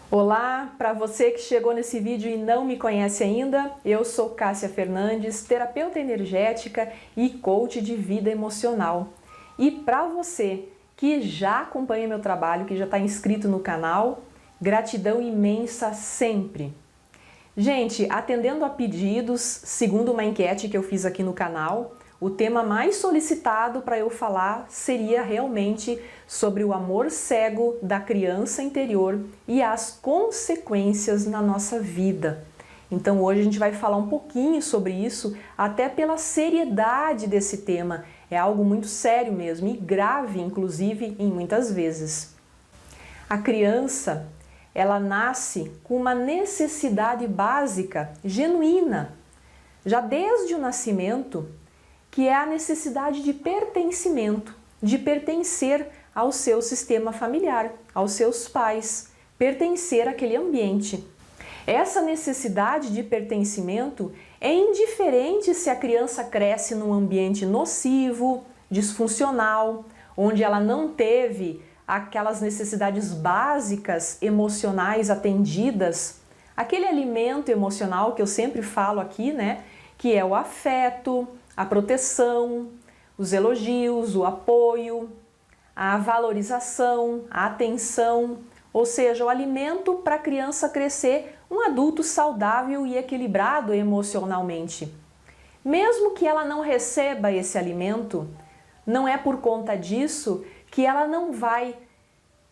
Olá, para você que chegou nesse vídeo e não me conhece ainda, eu sou Cássia Fernandes, terapeuta energética e coach de vida emocional. E para você que já acompanha meu trabalho, que já está inscrito no canal, gratidão imensa sempre. Gente, atendendo a pedidos, segundo uma enquete que eu fiz aqui no canal, o tema mais solicitado para eu falar seria realmente sobre o amor cego da criança interior e as consequências na nossa vida. Então hoje a gente vai falar um pouquinho sobre isso, até pela seriedade desse tema. É algo muito sério mesmo e grave, inclusive, em muitas vezes. A criança, ela nasce com uma necessidade básica, genuína, já desde o nascimento, que é a necessidade de pertencimento, de pertencer ao seu sistema familiar, aos seus pais, pertencer àquele ambiente. Essa necessidade de pertencimento é indiferente se a criança cresce num ambiente nocivo, disfuncional, onde ela não teve aquelas necessidades básicas emocionais atendidas, aquele alimento emocional que eu sempre falo aqui, né, que é o afeto, a proteção, os elogios, o apoio, a valorização, a atenção, ou seja, o alimento para a criança crescer um adulto saudável e equilibrado emocionalmente. Mesmo que ela não receba esse alimento, não é por conta disso que ela não vai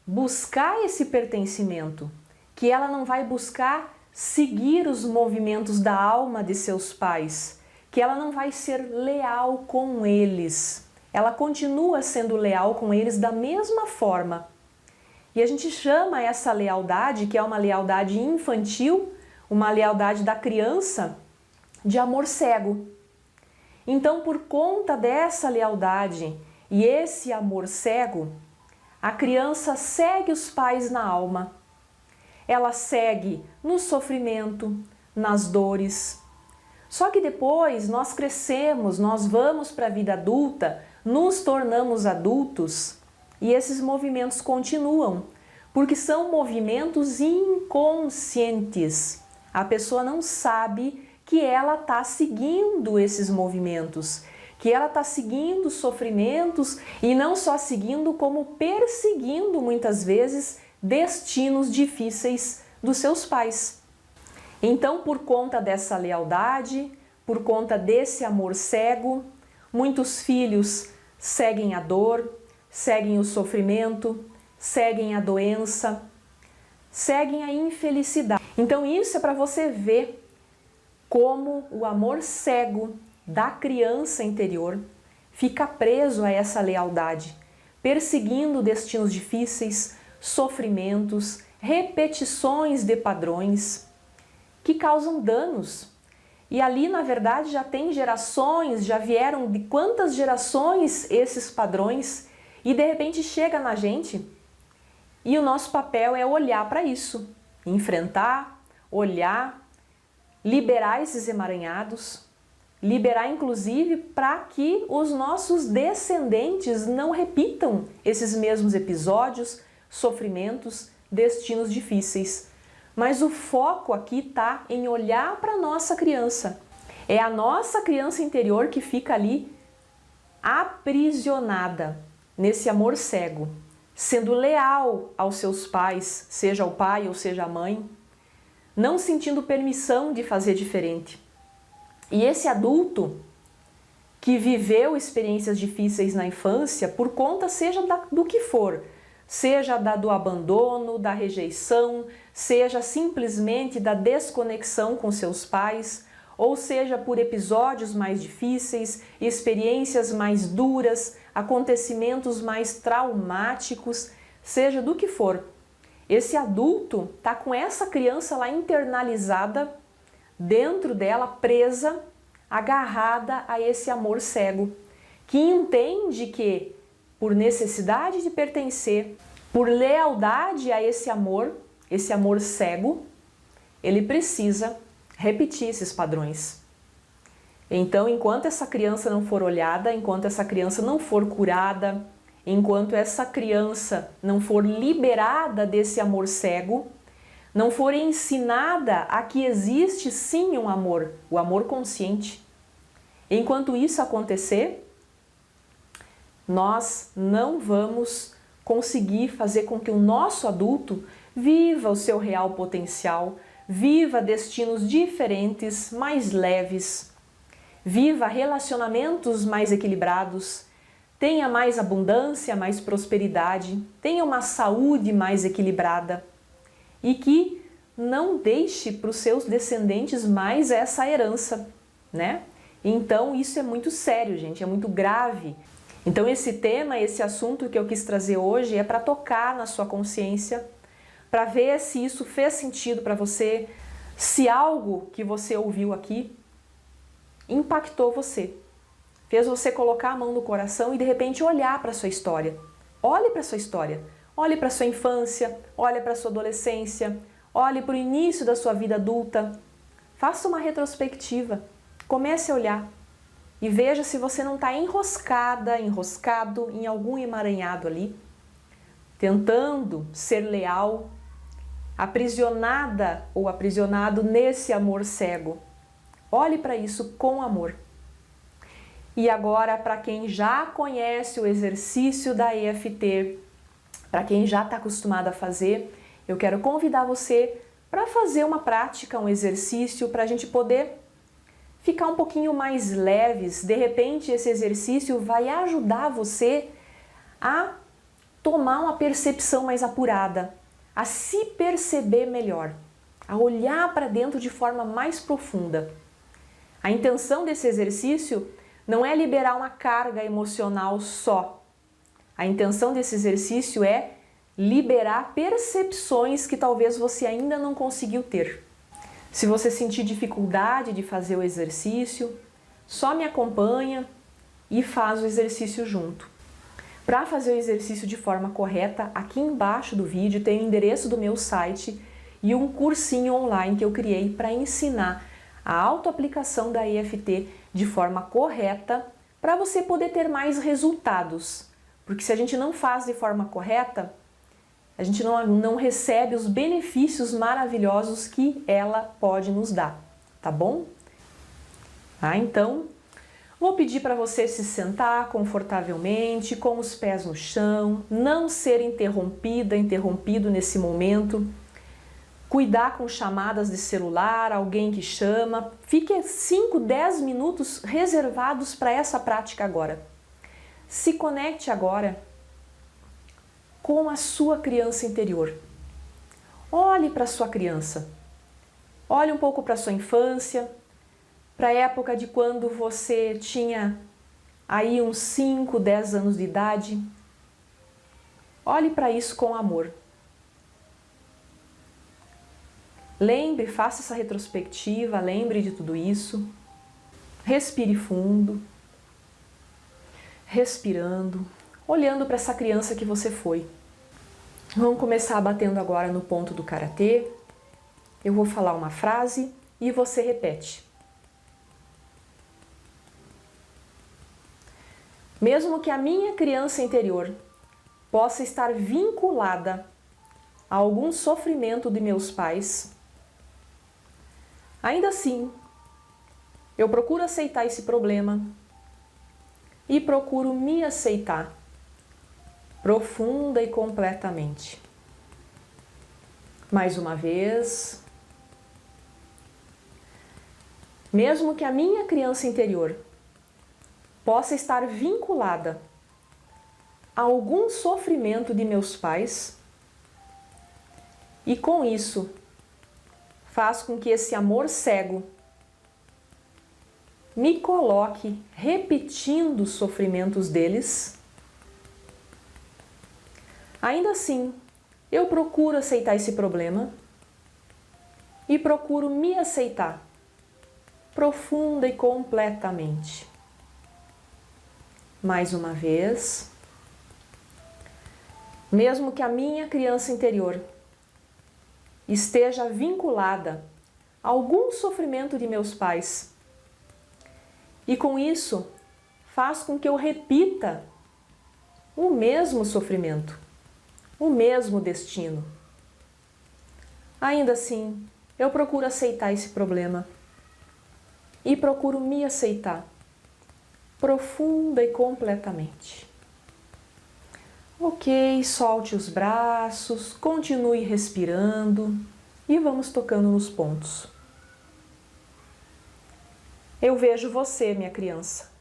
buscar esse pertencimento, que ela não vai buscar seguir os movimentos da alma de seus pais, que ela não vai ser leal com eles. Ela continua sendo leal com eles da mesma forma. E a gente chama essa lealdade, que é uma lealdade infantil, uma lealdade da criança, de amor cego. Então, por conta dessa lealdade e esse amor cego, a criança segue os pais na alma. Ela segue no sofrimento, nas dores. Só que depois nós crescemos, nós vamos para a vida adulta, nos tornamos adultos e esses movimentos continuam, porque são movimentos inconscientes. A pessoa não sabe que ela está seguindo esses movimentos, que ela está seguindo sofrimentos e não só seguindo, como perseguindo muitas vezes destinos difíceis dos seus pais. Então, por conta dessa lealdade, por conta desse amor cego, muitos filhos seguem a dor, seguem o sofrimento, seguem a doença, seguem a infelicidade. Então isso é para você ver como o amor cego da criança interior fica preso a essa lealdade, perseguindo destinos difíceis, sofrimentos, repetições de padrões que causam danos. E ali, na verdade, já tem gerações, já vieram de quantas gerações esses padrões, e de repente chega na gente, e o nosso papel é olhar para isso, enfrentar, olhar, liberar esses emaranhados, liberar inclusive para que os nossos descendentes não repitam esses mesmos episódios, sofrimentos, destinos difíceis. Mas o foco aqui está em olhar para a nossa criança. É a nossa criança interior que fica ali aprisionada nesse amor cego, sendo leal aos seus pais, seja o pai ou seja a mãe, não sentindo permissão de fazer diferente. E esse adulto que viveu experiências difíceis na infância, por conta seja do que for, seja do abandono, da rejeição, seja simplesmente da desconexão com seus pais, ou seja por episódios mais difíceis, experiências mais duras, acontecimentos mais traumáticos, seja do que for. Esse adulto está com essa criança lá internalizada, dentro dela, presa, agarrada a esse amor cego, que entende que por necessidade de pertencer, por lealdade a esse amor cego, ele precisa repetir esses padrões. Então, enquanto essa criança não for olhada, enquanto essa criança não for curada, enquanto essa criança não for liberada desse amor cego, não for ensinada a que existe sim um amor, o amor consciente. Enquanto isso acontecer, nós não vamos conseguir fazer com que o nosso adulto viva o seu real potencial, viva destinos diferentes, mais leves, viva relacionamentos mais equilibrados, tenha mais abundância, mais prosperidade, tenha uma saúde mais equilibrada e que não deixe para os seus descendentes mais essa herança, né? Então isso é muito sério, gente, é muito grave. Então esse tema, esse assunto que eu quis trazer hoje é para tocar na sua consciência, para ver se isso fez sentido para você, se algo que você ouviu aqui impactou você, fez você colocar a mão no coração e de repente olhar para a sua história. Olhe para a sua história, olhe para a sua infância, olhe para a sua adolescência, olhe para o início da sua vida adulta. Faça uma retrospectiva, comece a olhar e veja se você não está enroscada, enroscado em algum emaranhado ali, tentando ser leal, aprisionada ou aprisionado nesse amor cego. Olhe para isso com amor. E agora, para quem já conhece o exercício da EFT, para quem já está acostumado a fazer, eu quero convidar você para fazer uma prática, um exercício, para a gente poder ficar um pouquinho mais leves. De repente, esse exercício vai ajudar você a tomar uma percepção mais apurada, a se perceber melhor, a olhar para dentro de forma mais profunda. A intenção desse exercício não é liberar uma carga emocional só. A intenção desse exercício é liberar percepções que talvez você ainda não conseguiu ter. Se você sentir dificuldade de fazer o exercício, só me acompanha e faz o exercício junto. Para fazer o exercício de forma correta, aqui embaixo do vídeo tem o endereço do meu site e um cursinho online que eu criei para ensinar a autoaplicação da EFT de forma correta para você poder ter mais resultados. Porque se a gente não faz de forma correta, a gente não recebe os benefícios maravilhosos que ela pode nos dar, tá bom? Então, vou pedir para você se sentar confortavelmente, com os pés no chão, não ser interrompido nesse momento. Cuidar com chamadas de celular, alguém que chama. Fique 5, 10 minutos reservados para essa prática agora. Se conecte agora com a sua criança interior. Olhe para a sua criança. Olhe um pouco para a sua infância, para a época de quando você tinha aí uns 5, 10 anos de idade. Olhe para isso com amor. Lembre, faça essa retrospectiva, lembre de tudo isso. Respire fundo. Respirando, olhando para essa criança que você foi. Vamos começar batendo agora no ponto do karatê. Eu vou falar uma frase e você repete. Mesmo que a minha criança interior possa estar vinculada a algum sofrimento de meus pais, ainda assim, eu procuro aceitar esse problema e procuro me aceitar profunda e completamente. Mais uma vez, mesmo que a minha criança interior possa estar vinculada a algum sofrimento de meus pais, e com isso faz com que esse amor cego me coloque repetindo os sofrimentos deles, ainda assim eu procuro aceitar esse problema e procuro me aceitar profunda e completamente. Mais uma vez, mesmo que a minha criança interior esteja vinculada a algum sofrimento de meus pais, e com isso faz com que eu repita o mesmo sofrimento, o mesmo destino. Ainda assim, eu procuro aceitar esse problema e procuro me aceitar profunda e completamente. Ok, solte os braços, continue respirando e vamos tocando nos pontos. Eu vejo você, minha criança.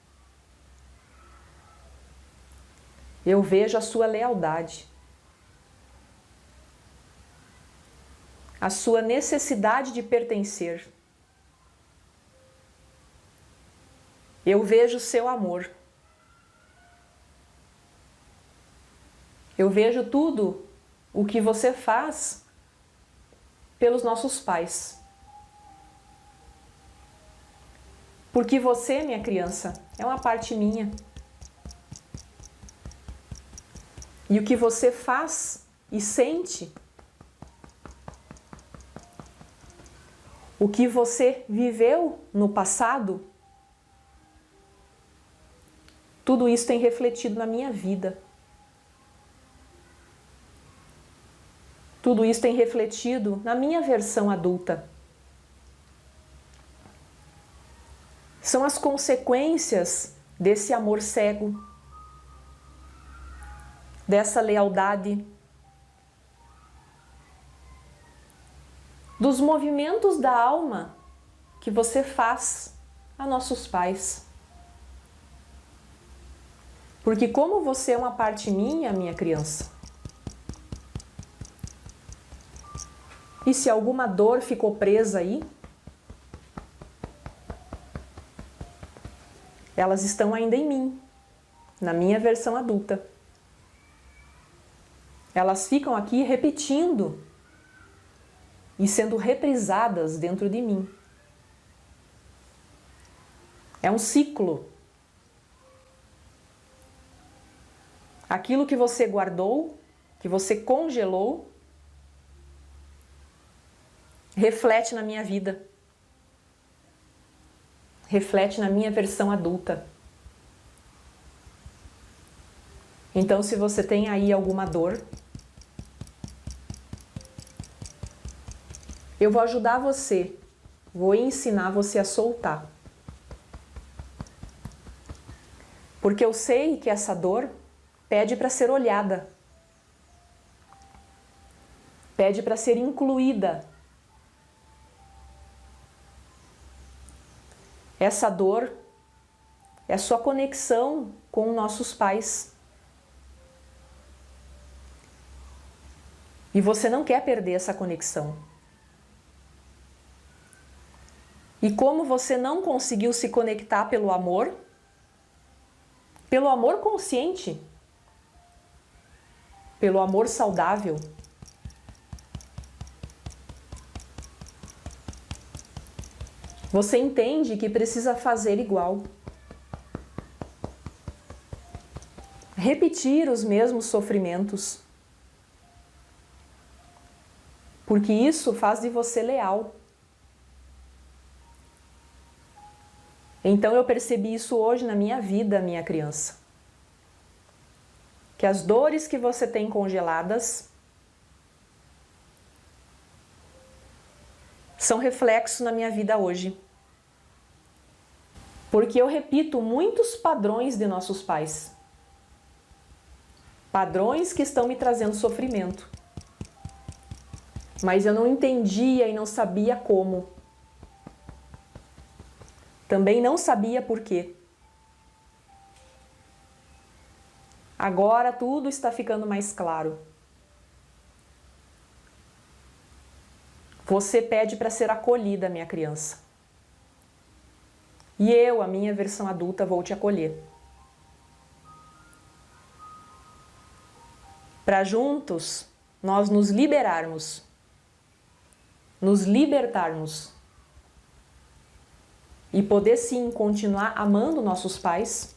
Eu vejo a sua lealdade, a sua necessidade de pertencer. Eu vejo o seu amor. Eu vejo tudo o que você faz pelos nossos pais. Porque você, minha criança, é uma parte minha. E o que você faz e sente, o que você viveu no passado, tudo isso tem refletido na minha vida. Tudo isso tem refletido na minha versão adulta. São as consequências desse amor cego, dessa lealdade, dos movimentos da alma que você faz a nossos pais. Porque como você é uma parte minha, minha criança, e se alguma dor ficou presa aí, elas estão ainda em mim, na minha versão adulta. Elas ficam aqui repetindo e sendo reprisadas dentro de mim. É um ciclo. Aquilo que você guardou, que você congelou, reflete na minha vida. Reflete na minha versão adulta. Então, se você tem aí alguma dor, eu vou ajudar você, vou ensinar você a soltar. Porque eu sei que essa dor pede para ser olhada, pede para ser incluída. Essa dor é a sua conexão com nossos pais. E você não quer perder essa conexão. E como você não conseguiu se conectar pelo amor consciente, pelo amor saudável, você entende que precisa fazer igual. Repetir os mesmos sofrimentos. Porque isso faz de você leal. Então eu percebi isso hoje na minha vida, minha criança. Que as dores que você tem congeladas são reflexo na minha vida hoje. Porque eu repito muitos padrões de nossos pais. Padrões que estão me trazendo sofrimento. Mas eu não entendia e não sabia como. Também não sabia por quê. Agora tudo está ficando mais claro. Você pede para ser acolhida, minha criança. E eu, a minha versão adulta, vou te acolher. Para juntos nós nos liberarmos, nos libertarmos e poder sim continuar amando nossos pais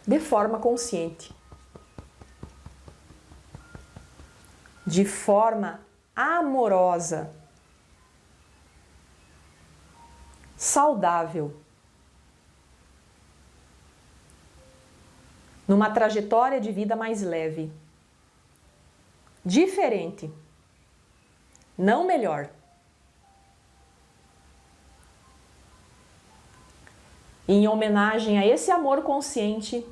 de forma consciente, de forma amorosa, saudável, numa trajetória de vida mais leve, diferente, não melhor. Em homenagem a esse amor consciente,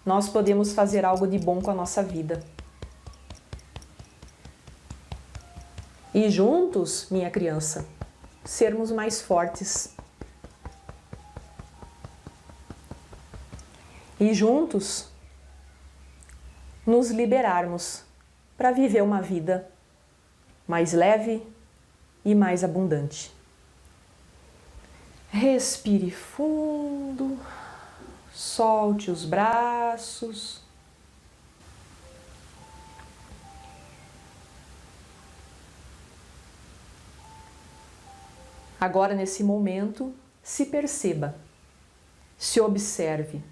nós podemos fazer algo de bom com a nossa vida. E juntos, minha criança, sermos mais fortes. E juntos, nos liberarmos para viver uma vida mais leve e mais abundante. Respire fundo, solte os braços. Agora, nesse momento, se perceba, se observe,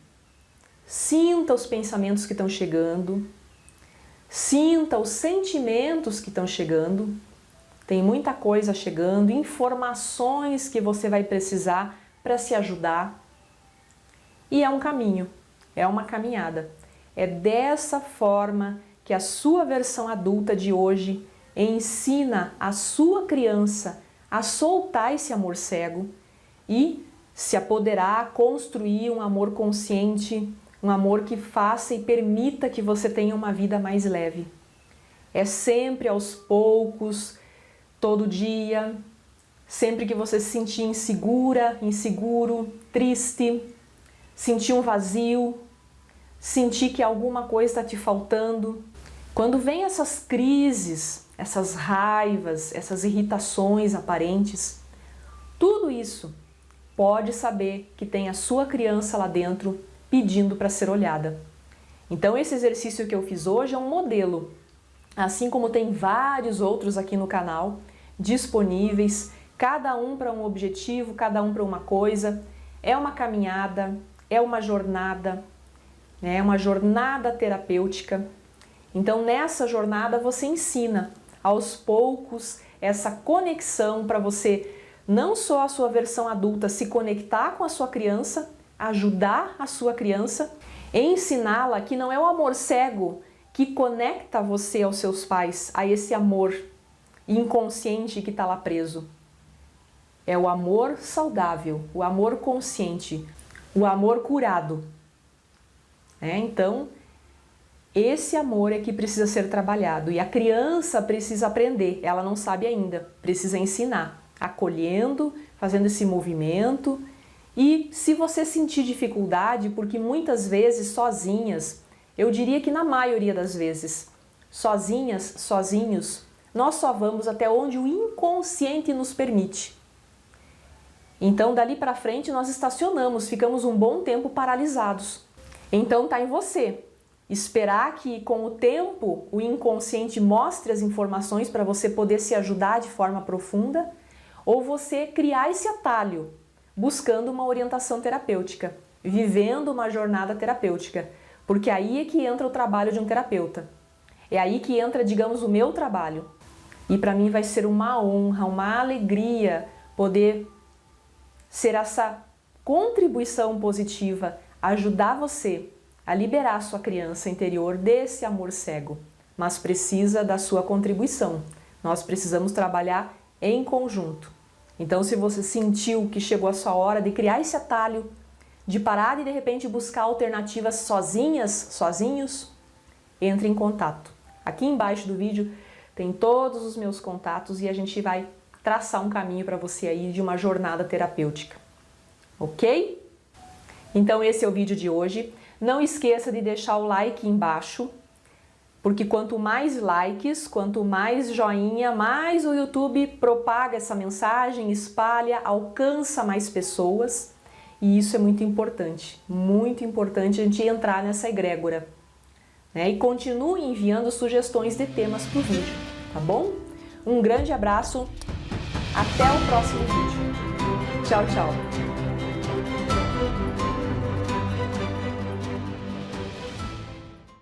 sinta os pensamentos que estão chegando, sinta os sentimentos que estão chegando. Tem muita coisa chegando, informações que você vai precisar para se ajudar. E é um caminho, é uma caminhada. É dessa forma que a sua versão adulta de hoje ensina a sua criança a soltar esse amor cego e se apoderar, construir um amor consciente, um amor que faça e permita que você tenha uma vida mais leve. É sempre aos poucos, todo dia, sempre que você se sentir insegura, inseguro, triste, sentir um vazio, sentir que alguma coisa está te faltando. Quando vem essas crises, essas raivas, essas irritações aparentes, tudo isso pode saber que tem a sua criança lá dentro pedindo para ser olhada. Então esse exercício que eu fiz hoje é um modelo, assim como tem vários outros aqui no canal, disponíveis, cada um para um objetivo, cada um para uma coisa. É uma caminhada, é uma jornada, né? É uma jornada terapêutica. Então nessa jornada você ensina aos poucos essa conexão para você não só a sua versão adulta se conectar com a sua criança, ajudar a sua criança, ensiná-la que não é o amor cego que conecta você aos seus pais, a esse amor inconsciente que está lá preso. É o amor saudável, o amor consciente, o amor curado. Então, esse amor é que precisa ser trabalhado e a criança precisa aprender, ela não sabe ainda, precisa ensinar, acolhendo, fazendo esse movimento. E se você sentir dificuldade, porque muitas vezes sozinhas, eu diria que na maioria das vezes, sozinhas, sozinhos, nós só vamos até onde o inconsciente nos permite. Então dali para frente nós estacionamos, ficamos um bom tempo paralisados. Então tá em você. Esperar que com o tempo o inconsciente mostre as informações para você poder se ajudar de forma profunda, ou você criar esse atalho, buscando uma orientação terapêutica, vivendo uma jornada terapêutica, porque aí é que entra o trabalho de um terapeuta. É aí que entra, digamos, o meu trabalho. E para mim vai ser uma honra, uma alegria poder ser essa contribuição positiva, ajudar você a liberar a sua criança interior desse amor cego, mas precisa da sua contribuição. Nós precisamos trabalhar em conjunto. Então, se você sentiu que chegou a sua hora de criar esse atalho, de parar e de repente buscar alternativas sozinhas, sozinhos, entre em contato. Aqui embaixo do vídeo tem todos os meus contatos e a gente vai traçar um caminho para você aí de uma jornada terapêutica. Ok? Então esse é o vídeo de hoje. Não esqueça de deixar o like embaixo, porque quanto mais likes, quanto mais joinha, mais o YouTube propaga essa mensagem, espalha, alcança mais pessoas. E isso é muito importante a gente entrar nessa egrégora. E continue enviando sugestões de temas para o vídeo, tá bom? Um grande abraço, até o próximo vídeo. Tchau, tchau!